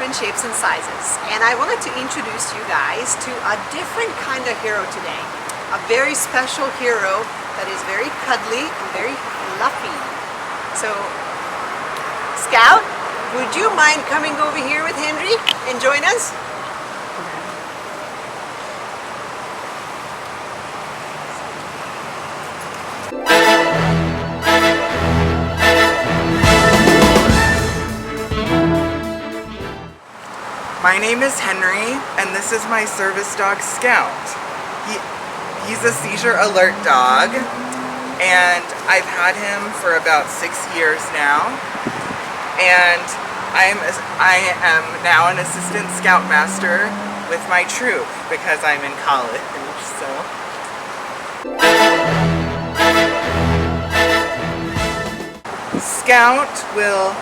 different shapes and sizes. And I wanted to introduce you guys to a different kind of hero today. A very special hero that is very cuddly and very fluffy. So, Scout, would you mind coming over here with Henry and join us? My name is Henry, and this is my service dog, Scout. He's a seizure alert dog, and I've had him for about 6 years now. And I am now an assistant scoutmaster with my troop because I'm in college. So. Scout will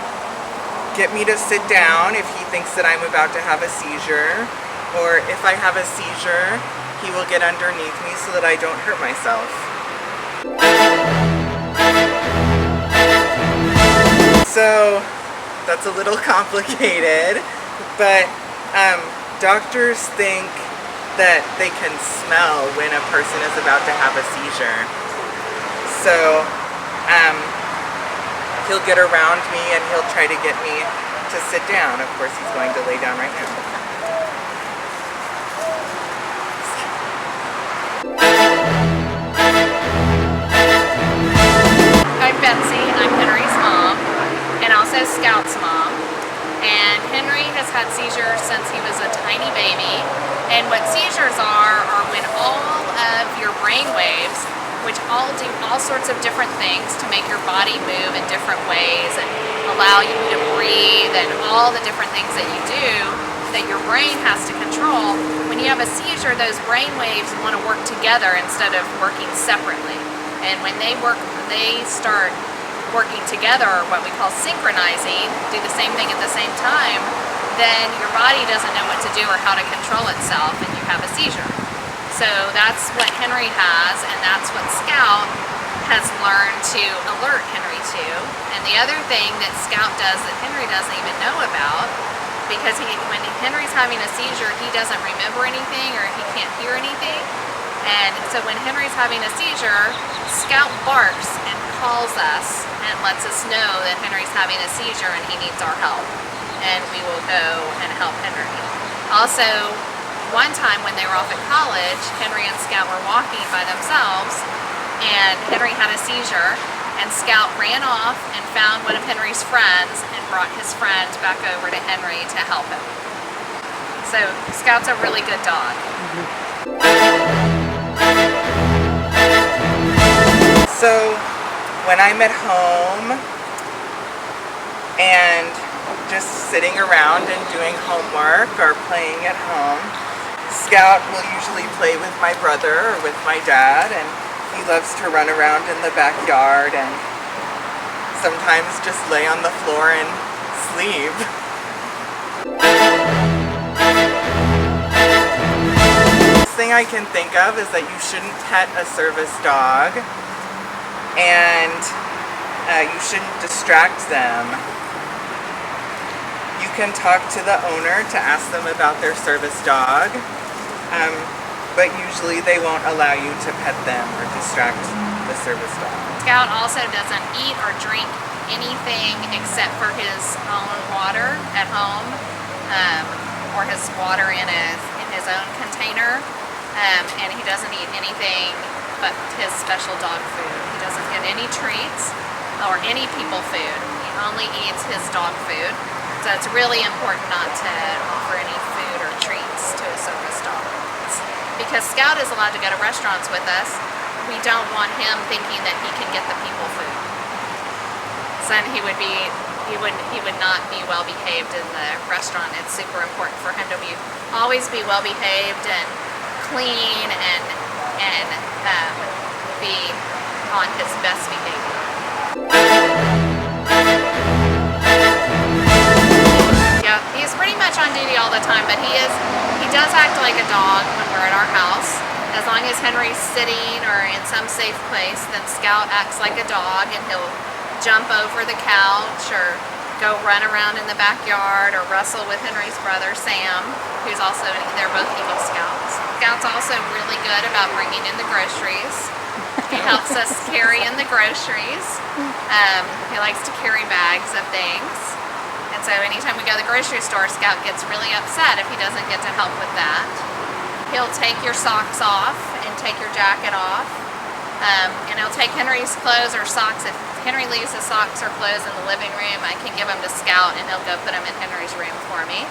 get me to sit down if he thinks that I'm about to have a seizure, or if I have a seizure, he will get underneath me so that I don't hurt myself. So that's a little complicated, but doctors think that they can smell when a person is about to have a seizure. So he'll get around me and he'll try to get me to sit down. Of course, he's going to lay down right now. I'm Betsy. I'm Henry's mom and also Scout's mom. And Henry has had seizures since he was a tiny baby. And what seizures are when all of your brain waves, which all do all sorts of different things to make your body move in different ways and allow you to breathe and all the different things that you do that your brain has to control. When you have a seizure, those brain waves want to work together instead of working separately. And when they start working together, or what we call synchronizing, do the same thing at the same time, then your body doesn't know what to do or how to control itself and you have a seizure. So that's what Henry has, and that's what Scout has learned to alert Henry to. And the other thing that Scout does that Henry doesn't even know about, because when Henry's having a seizure, he doesn't remember anything or he can't hear anything. And so when Henry's having a seizure, Scout barks and calls us and lets us know that Henry's having a seizure and he needs our help. And we will go and help Henry. Also, one time when they were off at college, Henry and Scout were walking by themselves and Henry had a seizure and Scout ran off and found one of Henry's friends and brought his friend back over to Henry to help him. So Scout's a really good dog. So when I'm at home and just sitting around and doing homework or playing at home, Scout will usually play with my brother or with my dad, and he loves to run around in the backyard and sometimes just lay on the floor and sleep. The thing I can think of is that you shouldn't pet a service dog and you shouldn't distract them. You can talk to the owner to ask them about their service dog, but usually they won't allow you to pet them or distract the service dog. Scout also doesn't eat or drink anything except for his own water at home, or his water in his own container, and he doesn't eat anything but his special dog food. He doesn't get any treats or any people food. He only eats his dog food. So it's really important not to offer any food or treats to a service dog. Because Scout is allowed to go to restaurants with us, we don't want him thinking that he can get the people food. So he would not be well behaved in the restaurant. It's super important for him to always be well behaved and clean and be on his best behavior. Yeah, he's pretty much on duty all the time, but he does act like a dog when we're at our house. As long as Henry's sitting or in some safe place, then Scout acts like a dog and he'll jump over the couch or go run around in the backyard or wrestle with Henry's brother Sam, who's also, they're both Eagle Scouts. Scout's also really good about bringing in the groceries. He helps us carry in the groceries. He likes to carry bags of things. And so anytime we go to the grocery store, Scout gets really upset if he doesn't get to help with that. He'll take your socks off and take your jacket off. And he'll take Henry's clothes or socks. If Henry leaves his socks or clothes in the living room, I can give them to Scout and he'll go put them in Henry's room for me.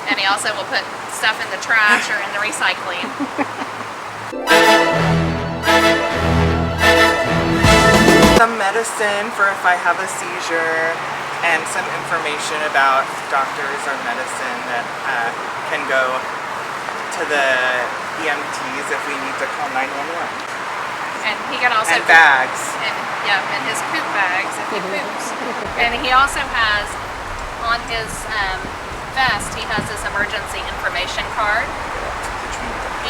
And he also will put stuff in the trash or in the recycling. Some medicine for if I have a seizure, and some information about doctors or medicine that can go to the EMTs if we need to call 911. And he can also and bags. And his poop bags if he poops. And he also has on his vest, he has this emergency information card.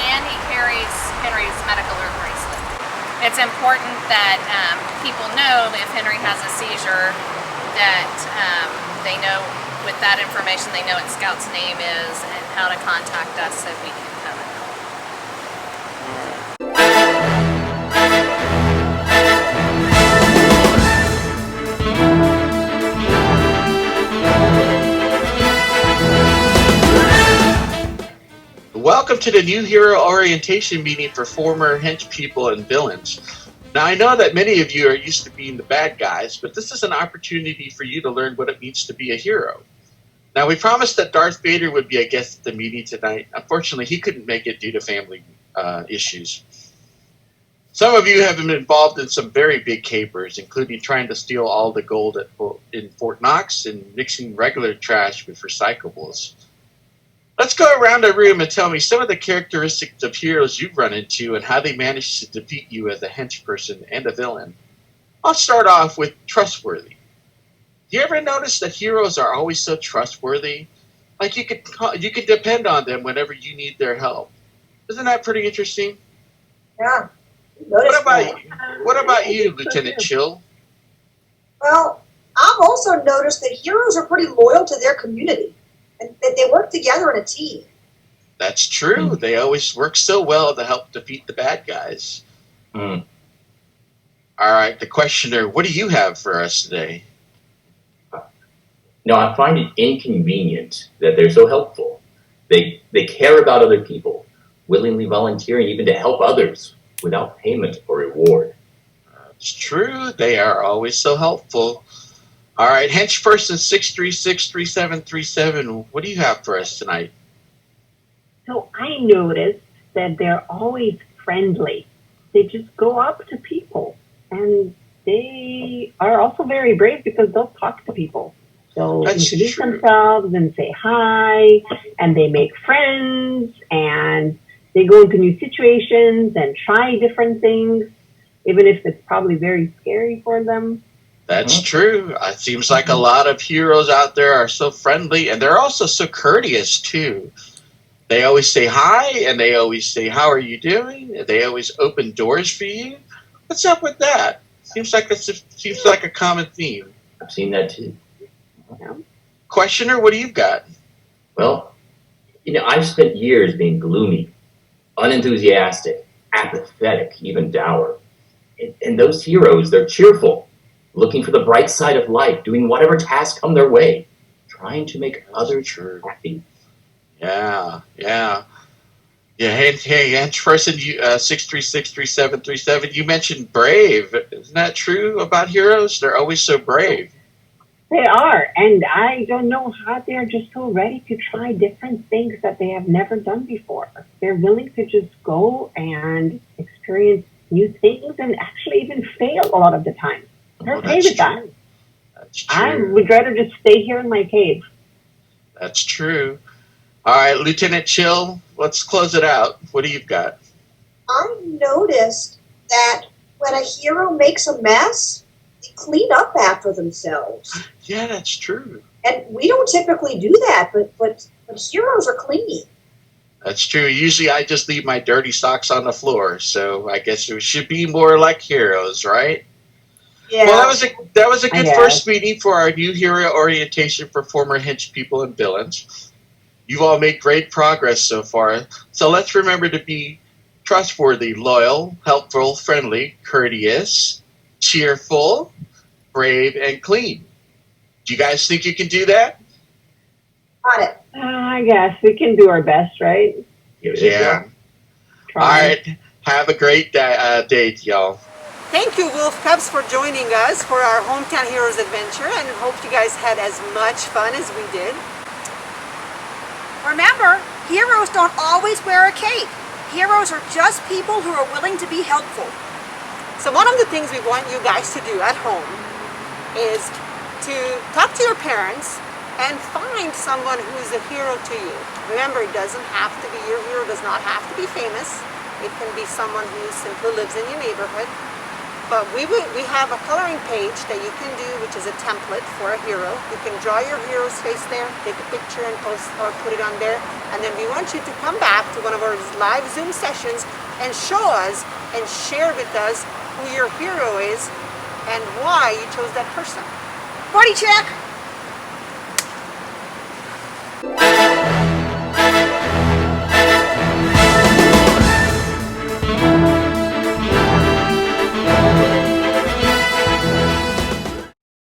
And he carries Henry's medical alert bracelet. It's important that people know if Henry has a seizure that they know with that information, they know what Scout's name is and how to contact us so we can come and help. Welcome to the new hero orientation meeting for former hench people and villains. Now, I know that many of you are used to being the bad guys, but this is an opportunity for you to learn what it means to be a hero. Now, we promised that Darth Vader would be a guest at the meeting tonight. Unfortunately, he couldn't make it due to family issues. Some of you have been involved in some very big capers, including trying to steal all the gold in Fort Knox and mixing regular trash with recyclables. Let's go around the room and tell me some of the characteristics of heroes you've run into and how they managed to defeat you as a hench person and a villain. I'll start off with trustworthy. Do you ever notice that heroes are always so trustworthy? Like you could depend on them whenever you need their help. Isn't that pretty interesting? Yeah. What about you, Lieutenant Chill? Well, I've also noticed that heroes are pretty loyal to their community and that they work together in a team. That's true. They always work so well to help defeat the bad guys. All right, the questioner, what do you have for us today? No, I find it inconvenient that they're so helpful. They care about other people, willingly volunteering even to help others without payment or reward. It's true. They are always so helpful. All right, hench person 6363737, what do you have for us tonight? So I noticed that they're always friendly. They just go up to people, and they are also very brave because they'll talk to people. They'll introduce themselves and say hi, and they make friends, and they go into new situations and try different things, even if it's probably very scary for them. That's true. It seems like a lot of heroes out there are so friendly, and they're also so courteous, too. They always say hi, and they always say, how are you doing? They always open doors for you. What's up with that? Seems like a common theme. I've seen that, too. Yeah. Questioner, what do you got? Well, I've spent years being gloomy, unenthusiastic, apathetic, even dour. And those heroes, they're cheerful, looking for the bright side of life, doing whatever tasks come their way, trying to make others happy. Yeah. Hey, hench person, 6363737, you mentioned brave. Isn't that true about heroes? They're always so brave. They are, and I don't know how they're just so ready to try different things that they have never done before. They're willing to just go and experience new things and actually even fail a lot of the time. They're okay with that. That's true. I would rather just stay here in my cave. That's true. All right, Lieutenant Chill, let's close it out. What do you got? I noticed that when a hero makes a mess, they clean up after themselves. Yeah, that's true. And we don't typically do that, but heroes are clean. That's true. Usually I just leave my dirty socks on the floor, so I guess we should be more like heroes, right? Yeah. Well, that was a good guess. first meeting for our new hero orientation for former hench people and villains. You've all made great progress so far, so let's remember to be trustworthy, loyal, helpful, friendly, courteous, cheerful, brave, and clean. Do you guys think you can do that? Got it. I guess we can do our best, right? Give it a Yeah. Try. All right. Have a great day, y'all. Thank you, Wolf Cubs, for joining us for our Hometown Heroes adventure, and hope you guys had as much fun as we did. Remember, heroes don't always wear a cape. Heroes are just people who are willing to be helpful. So one of the things we want you guys to do at home is to talk to your parents and find someone who's a hero to you. Remember, it doesn't have to be, your hero does not have to be famous. It can be someone who simply lives in your neighborhood. But we have a coloring page that you can do, which is a template for a hero. You can draw your hero's face there, take a picture and post or put it on there. And then we want you to come back to one of our live Zoom sessions and show us and share with us who your hero is and why you chose that person. Body check!